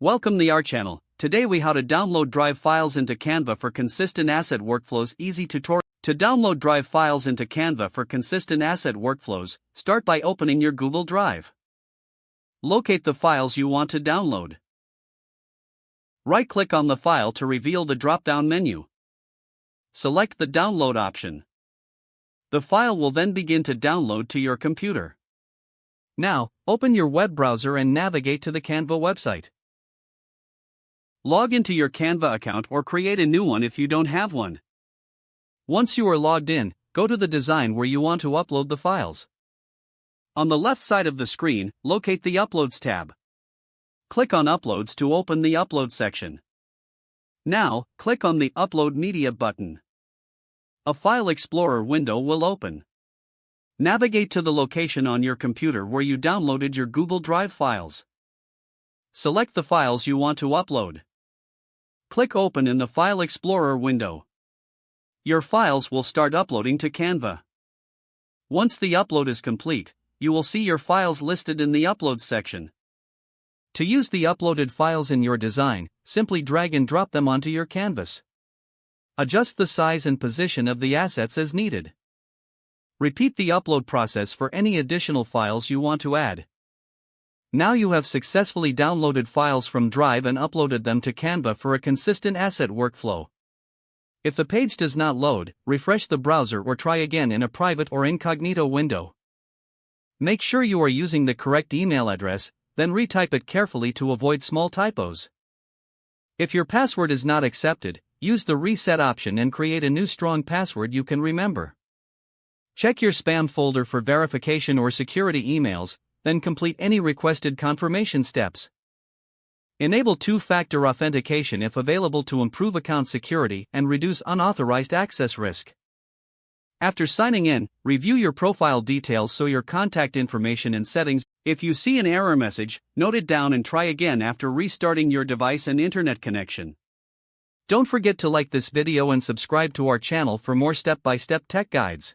Welcome to our channel. Today we how to download Drive files into Canva for consistent asset workflows. Easy tutorial. To download Drive files into Canva for consistent asset workflows, start by opening your Google Drive. Locate the files you want to download. Right-click on the file to reveal the drop-down menu. Select the download option. The file will then begin to download to your computer. Now, open your web browser and navigate to the Canva website. Log into your Canva account or create a new one if you don't have one. Once you are logged in, go to the design where you want to upload the files. On the left side of the screen, locate the Uploads tab. Click on Uploads to open the Upload section. Now, click on the Upload Media button. A File Explorer window will open. Navigate to the location on your computer where you downloaded your Google Drive files. Select the files you want to upload. Click Open in the File Explorer window. Your files will start uploading to Canva. Once the upload is complete, you will see your files listed in the Uploads section. To use the uploaded files in your design, simply drag and drop them onto your canvas. Adjust the size and position of the assets as needed. Repeat the upload process for any additional files you want to add. Now you have successfully downloaded files from Drive and uploaded them to Canva for a consistent asset workflow. If the page does not load, refresh the browser or try again in a private or incognito window. Make sure you are using the correct email address, then retype it carefully to avoid small typos. If your password is not accepted, use the reset option and create a new strong password you can remember. Check your spam folder for verification or security emails, then complete any requested confirmation steps. Enable two-factor authentication if available to improve account security and reduce unauthorized access risk. After signing in, review your profile details so your contact information and settings. If you see an error message, note it down and try again after restarting your device and internet connection. Don't forget to like this video and subscribe to our channel for more step-by-step tech guides.